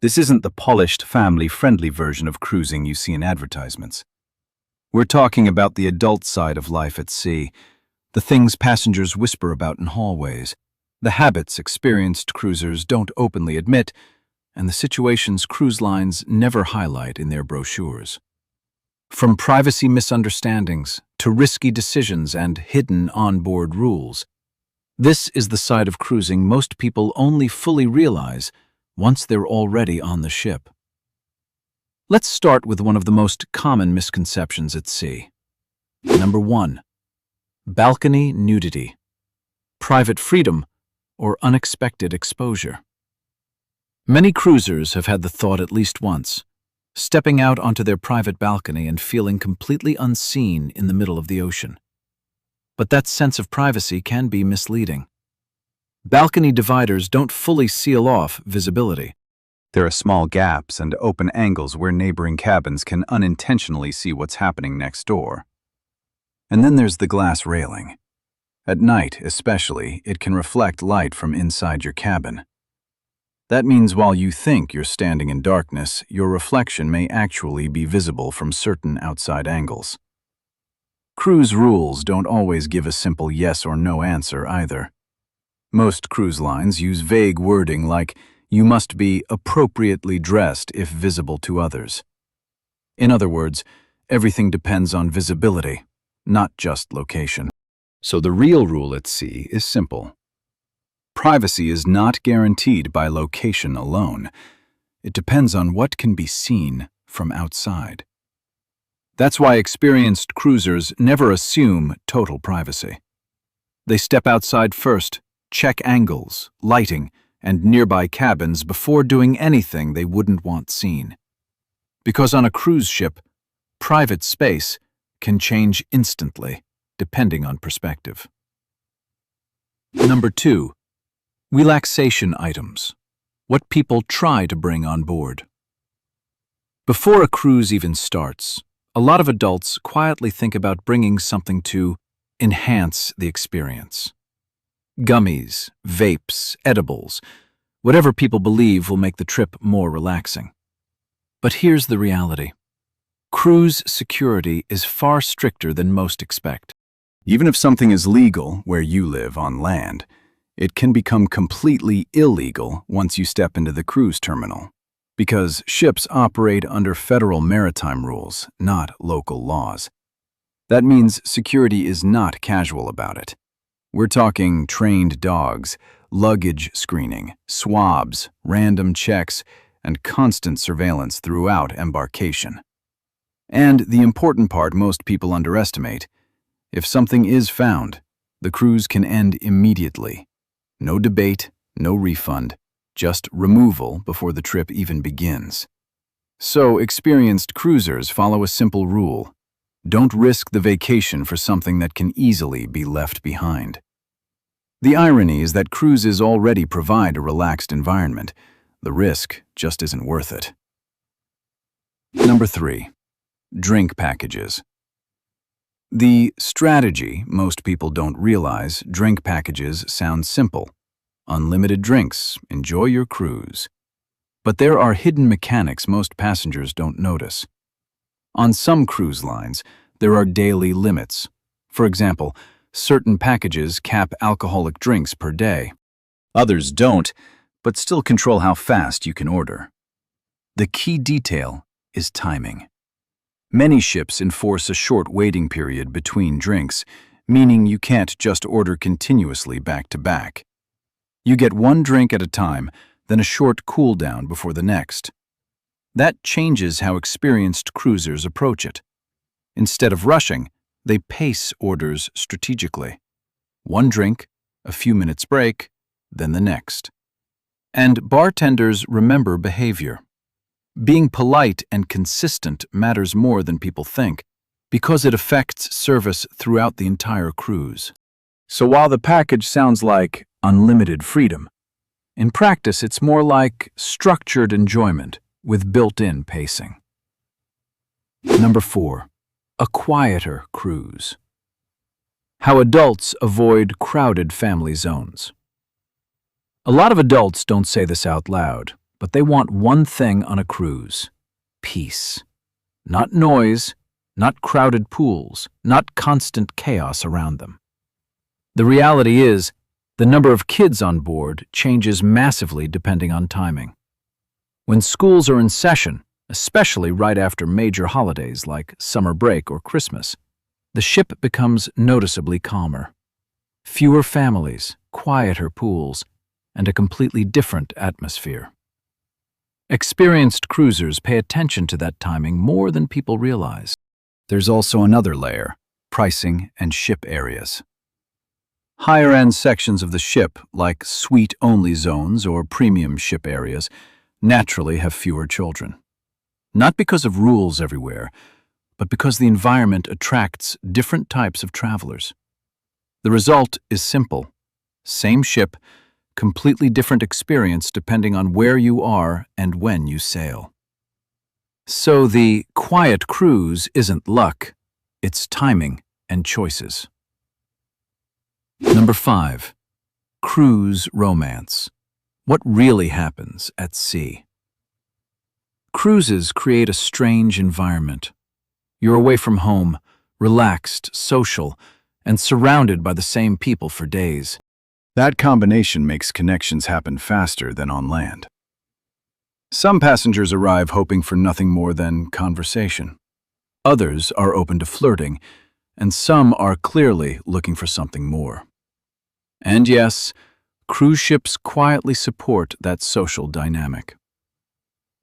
This isn't the polished, family-friendly version of cruising you see in advertisements. We're talking about the adult side of life at sea, the things passengers whisper about in hallways, the habits experienced cruisers don't openly admit, and the situations cruise lines never highlight in their brochures. From privacy misunderstandings to risky decisions and hidden onboard rules, this is the side of cruising most people only fully realize once they're already on the ship. Let's start with one of the most common misconceptions at sea. Number 1. Balcony nudity, private freedom, or unexpected exposure. Many cruisers have had the thought at least once, stepping out onto their private balcony and feeling completely unseen in the middle of the ocean. But that sense of privacy can be misleading. Balcony dividers don't fully seal off visibility. There are small gaps and open angles where neighboring cabins can unintentionally see what's happening next door. And then there's the glass railing. At night, especially, it can reflect light from inside your cabin. That means while you think you're standing in darkness, your reflection may actually be visible from certain outside angles. Cruise rules don't always give a simple yes or no answer either. Most cruise lines use vague wording like, "You must be appropriately dressed if visible to others." In other words, everything depends on visibility, not just location. So the real rule at sea is simple. Privacy is not guaranteed by location alone. It depends on what can be seen from outside. That's why experienced cruisers never assume total privacy. They step outside first, check angles, lighting, and nearby cabins before doing anything they wouldn't want seen. Because on a cruise ship, private space can change instantly, depending on perspective. Number 2. Relaxation items. What people try to bring on board. Before a cruise even starts, a lot of adults quietly think about bringing something to enhance the experience. Gummies, vapes, edibles, whatever people believe will make the trip more relaxing. But here's the reality. Cruise security is far stricter than most expect. Even if something is legal where you live on land, it can become completely illegal once you step into the cruise terminal, because ships operate under federal maritime rules, not local laws. That means security is not casual about it. We're talking trained dogs, luggage screening, swabs, random checks, and constant surveillance throughout embarkation. And the important part most people underestimate, if something is found, the cruise can end immediately. No debate, no refund, just removal before the trip even begins. So experienced cruisers follow a simple rule. Don't risk the vacation for something that can easily be left behind. The irony is that cruises already provide a relaxed environment. The risk just isn't worth it. Number 3. Drink packages. The strategy most people don't realize, drink packages sounds simple. Unlimited drinks, enjoy your cruise. But there are hidden mechanics most passengers don't notice. On some cruise lines, there are daily limits. For example, certain packages cap alcoholic drinks per day. Others don't, but still control how fast you can order. The key detail is timing. Many ships enforce a short waiting period between drinks, meaning you can't just order continuously back to back. You get one drink at a time, then a short cool down before the next. That changes how experienced cruisers approach it. Instead of rushing, they pace orders strategically. One drink, a few minutes break, then the next. And bartenders remember behavior. Being polite and consistent matters more than people think, because it affects service throughout the entire cruise. So while the package sounds like unlimited freedom, in practice it's more like structured enjoyment with built-in pacing. Number 4. A quieter cruise. How adults avoid crowded family zones. A lot of adults don't say this out loud, But they want one thing on a cruise: peace. Not noise, not crowded pools, not constant chaos around them. The reality is, the number of kids on board changes massively depending on timing. When schools are in session, especially right after major holidays like summer break or Christmas, the ship becomes noticeably calmer. Fewer families, quieter pools, and a completely different atmosphere. Experienced cruisers pay attention to that timing more than people realize. There's also another layer: pricing and ship areas. Higher-end sections of the ship, like suite-only zones or premium ship areas, naturally have fewer children. Not because of rules everywhere, but because the environment attracts different types of travelers. The result is simple: same ship, completely different experience depending on where you are and when you sail. So the quiet cruise isn't luck, it's timing and choices. Number 5. Cruise romance. What really happens at sea? Cruises create a strange environment. You're away from home, relaxed, social, and surrounded by the same people for days. That combination makes connections happen faster than on land. Some passengers arrive hoping for nothing more than conversation. Others are open to flirting, and some are clearly looking for something more. And yes, cruise ships quietly support that social dynamic.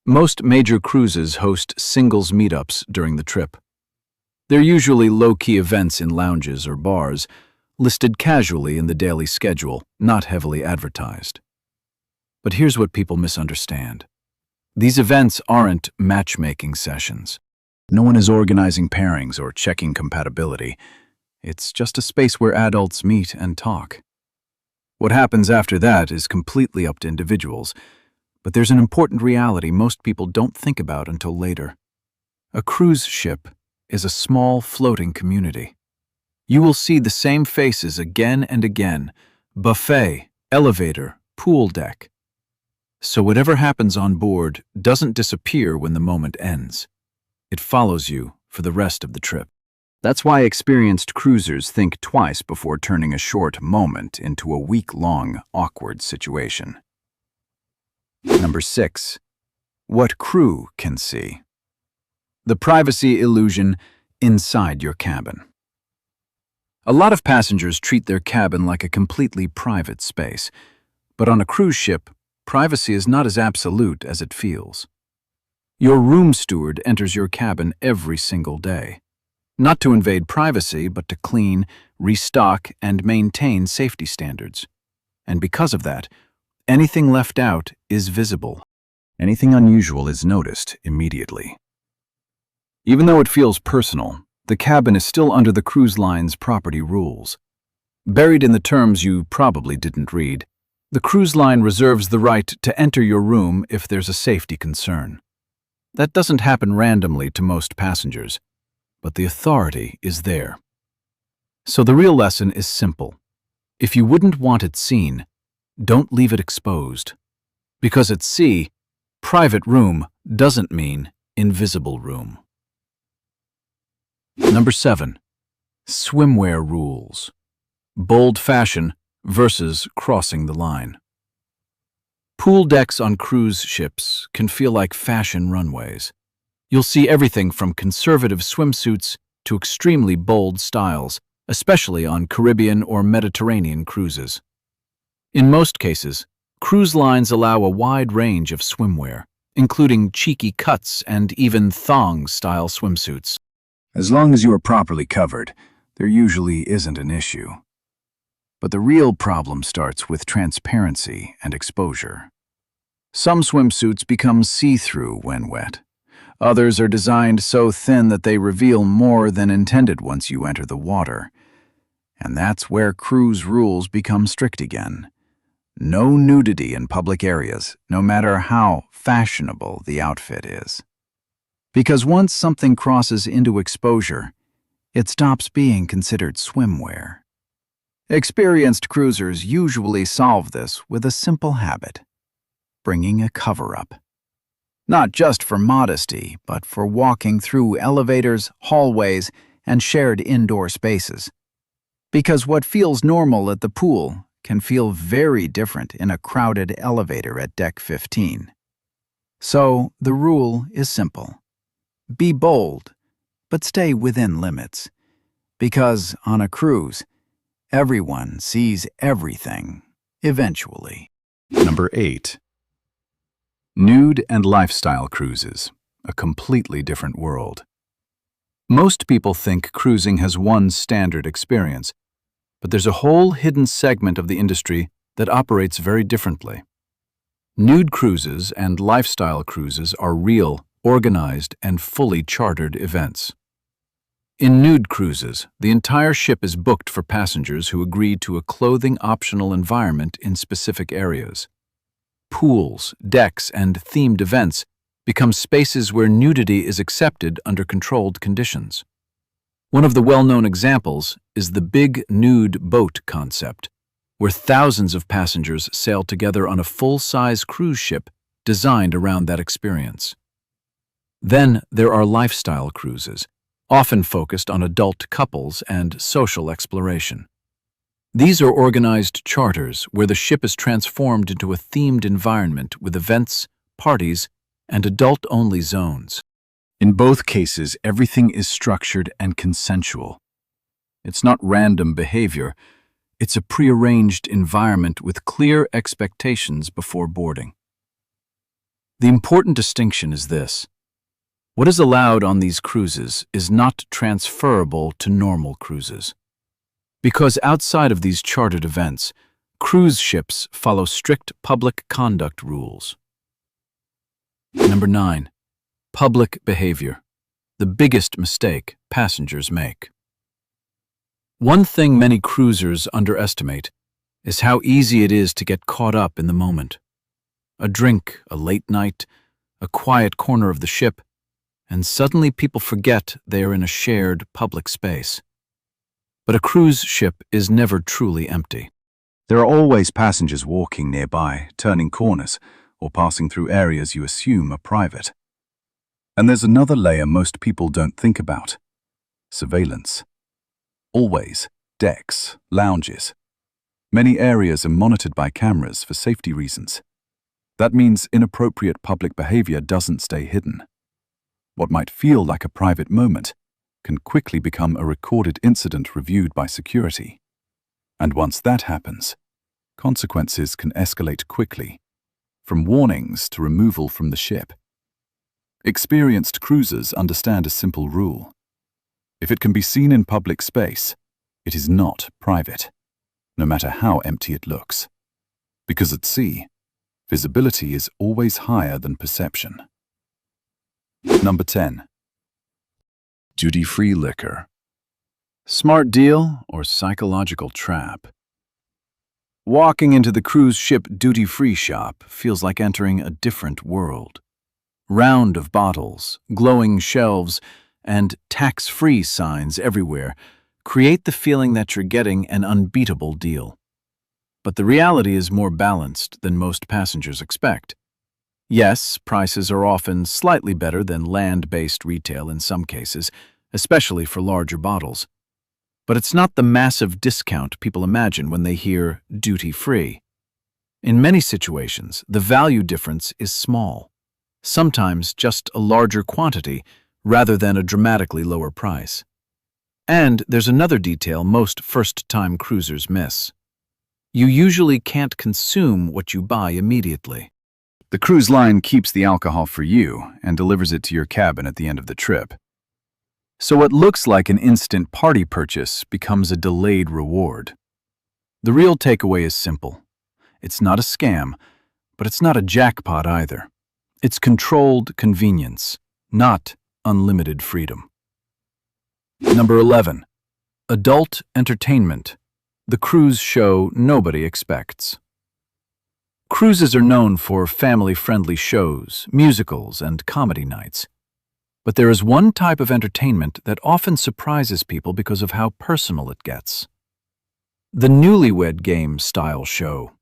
Most major cruises host singles meetups during the trip. They're usually low-key events in lounges or bars, listed casually in the daily schedule, not heavily advertised. But here's what people misunderstand. These events aren't matchmaking sessions. No one is organizing pairings or checking compatibility. It's just a space where adults meet and talk. What happens after that is completely up to individuals, but there's an important reality most people don't think about until later. A cruise ship is a small, floating community. You will see the same faces again and again: buffet, elevator, pool deck. So whatever happens on board doesn't disappear when the moment ends. It follows you for the rest of the trip. That's why experienced cruisers think twice before turning a short moment into a week-long, awkward situation. Number 6. What crew can see. The privacy illusion inside your cabin. A lot of passengers treat their cabin like a completely private space, but on a cruise ship, privacy is not as absolute as it feels. Your room steward enters your cabin every single day, not to invade privacy, but to clean, restock, and maintain safety standards. And because of that, anything left out is visible. Anything unusual is noticed immediately. Even though it feels personal, the cabin is still under the cruise line's property rules. Buried in the terms you probably didn't read, the cruise line reserves the right to enter your room if there's a safety concern. That doesn't happen randomly to most passengers, but the authority is there. So the real lesson is simple. If you wouldn't want it seen, don't leave it exposed. Because at sea, private room doesn't mean invisible room. Number 7. Swimwear rules. Bold fashion versus crossing the line. Pool decks on cruise ships can feel like fashion runways. You'll see everything from conservative swimsuits to extremely bold styles, especially on Caribbean or Mediterranean cruises. In most cases, cruise lines allow a wide range of swimwear, including cheeky cuts and even thong-style swimsuits. As long as you are properly covered, there usually isn't an issue. But the real problem starts with transparency and exposure. Some swimsuits become see-through when wet. Others are designed so thin that they reveal more than intended once you enter the water. And that's where cruise rules become strict again. No nudity in public areas, no matter how fashionable the outfit is. Because once something crosses into exposure, it stops being considered swimwear. Experienced cruisers usually solve this with a simple habit. bringing a cover-up. Not just for modesty, but for walking through elevators, hallways, and shared indoor spaces. Because what feels normal at the pool can feel very different in a crowded elevator at deck 15. So, the rule is simple. Be bold, but stay within limits. Because on a cruise, everyone sees everything, eventually. Number 8. Nude and lifestyle cruises, a completely different world. Most people think cruising has one standard experience, but there's a whole hidden segment of the industry that operates very differently. Nude cruises and lifestyle cruises are real, organized, and fully chartered events. In nude cruises, the entire ship is booked for passengers who agree to a clothing-optional environment in specific areas. Pools, decks, and themed events become spaces where nudity is accepted under controlled conditions. One of the well-known examples is the big nude boat concept, where thousands of passengers sail together on a full-size cruise ship designed around that experience. Then there are lifestyle cruises, often focused on adult couples and social exploration. These are organized charters where the ship is transformed into a themed environment with events, parties, and adult-only zones. In both cases, everything is structured and consensual. It's not random behavior. It's a prearranged environment with clear expectations before boarding. The important distinction is this. What is allowed on these cruises is not transferable to normal cruises. Because outside of these chartered events, cruise ships follow strict public conduct rules. Number 9. Public behavior. The biggest mistake passengers make. One thing many cruisers underestimate is how easy it is to get caught up in the moment. A drink, a late night, a quiet corner of the ship, and suddenly people forget they are in a shared public space. But a cruise ship is never truly empty. There are always passengers walking nearby, turning corners, or passing through areas you assume are private. And there's another layer most people don't think about: surveillance. Always, decks, lounges. Many areas are monitored by cameras for safety reasons. That means inappropriate public behavior doesn't stay hidden. What might feel like a private moment can quickly become a recorded incident reviewed by security. And once that happens, consequences can escalate quickly, from warnings to removal from the ship. Experienced cruisers understand a simple rule. If it can be seen in public space, it is not private, no matter how empty it looks. Because at sea, visibility is always higher than perception. Number 10. Duty-free liquor. Smart deal or psychological trap? Walking into the cruise ship duty-free shop feels like entering a different world. Round of bottles, glowing shelves, and tax-free signs everywhere create the feeling that you're getting an unbeatable deal. But the reality is more balanced than most passengers expect. Yes, prices are often slightly better than land-based retail in some cases, especially for larger bottles. But it's not the massive discount people imagine when they hear duty-free. In many situations, the value difference is small, sometimes just a larger quantity rather than a dramatically lower price. And there's another detail most first-time cruisers miss. You usually can't consume what you buy immediately. The cruise line keeps the alcohol for you and delivers it to your cabin at the end of the trip. So what looks like an instant party purchase becomes a delayed reward. The real takeaway is simple. It's not a scam, but it's not a jackpot either. It's controlled convenience, not unlimited freedom. Number 11. Adult entertainment. The cruise show nobody expects. Cruises are known for family-friendly shows, musicals, and comedy nights. But there is one type of entertainment that often surprises people because of how personal it gets. The Newlywed Game style show.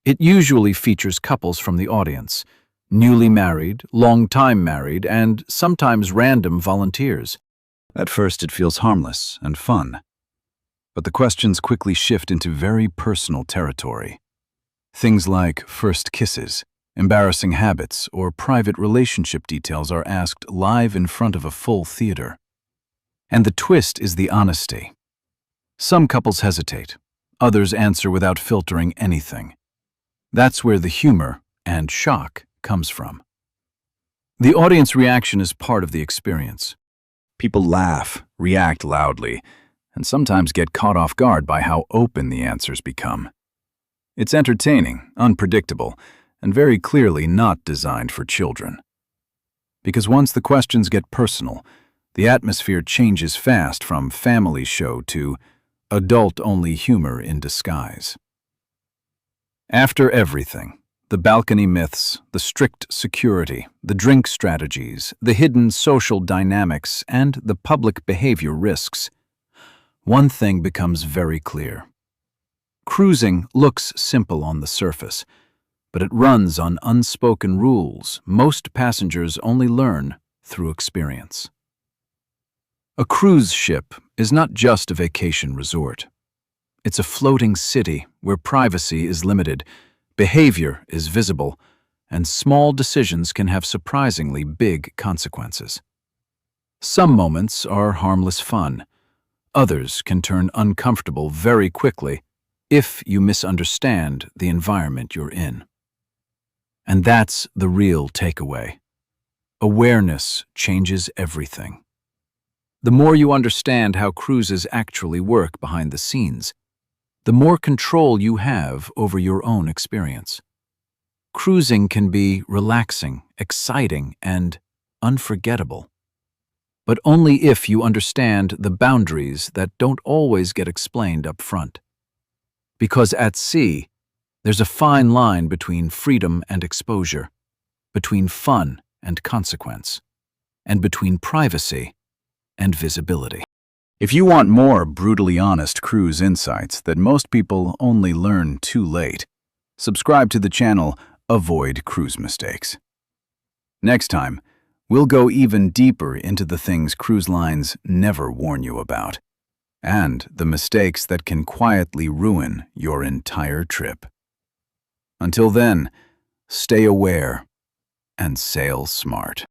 It usually features couples from the audience, newly married, long-time married, and sometimes random volunteers. At first, it feels harmless and fun. But the questions quickly shift into very personal territory. Things like first kisses, embarrassing habits, or private relationship details are asked live in front of a full theater. And the twist is the honesty. Some couples hesitate, others answer without filtering anything. That's where the humor and shock comes from. The audience reaction is part of the experience. People laugh, react loudly, and sometimes get caught off guard by how open the answers become. It's entertaining, unpredictable, and very clearly not designed for children. Because once the questions get personal, the atmosphere changes fast from family show to adult-only humor in disguise. After everything, the balcony myths, the strict security, the drink strategies, the hidden social dynamics, and the public behavior risks, one thing becomes very clear. Cruising looks simple on the surface, but it runs on unspoken rules most passengers only learn through experience. A cruise ship is not just a vacation resort. It's a floating city where privacy is limited, behavior is visible, and small decisions can have surprisingly big consequences. Some moments are harmless fun. Others can turn uncomfortable very quickly if you misunderstand the environment you're in. And that's the real takeaway. Awareness changes everything. The more you understand how cruises actually work behind the scenes, the more control you have over your own experience. Cruising can be relaxing, exciting, and unforgettable. But only if you understand the boundaries that don't always get explained up front. Because at sea, there's a fine line between freedom and exposure, between fun and consequence, and between privacy and visibility. If you want more brutally honest cruise insights that most people only learn too late, subscribe to the channel Avoid Cruise Mistakes. Next time, we'll go even deeper into the things cruise lines never warn you about, and the mistakes that can quietly ruin your entire trip. Until then, stay aware and sail smart.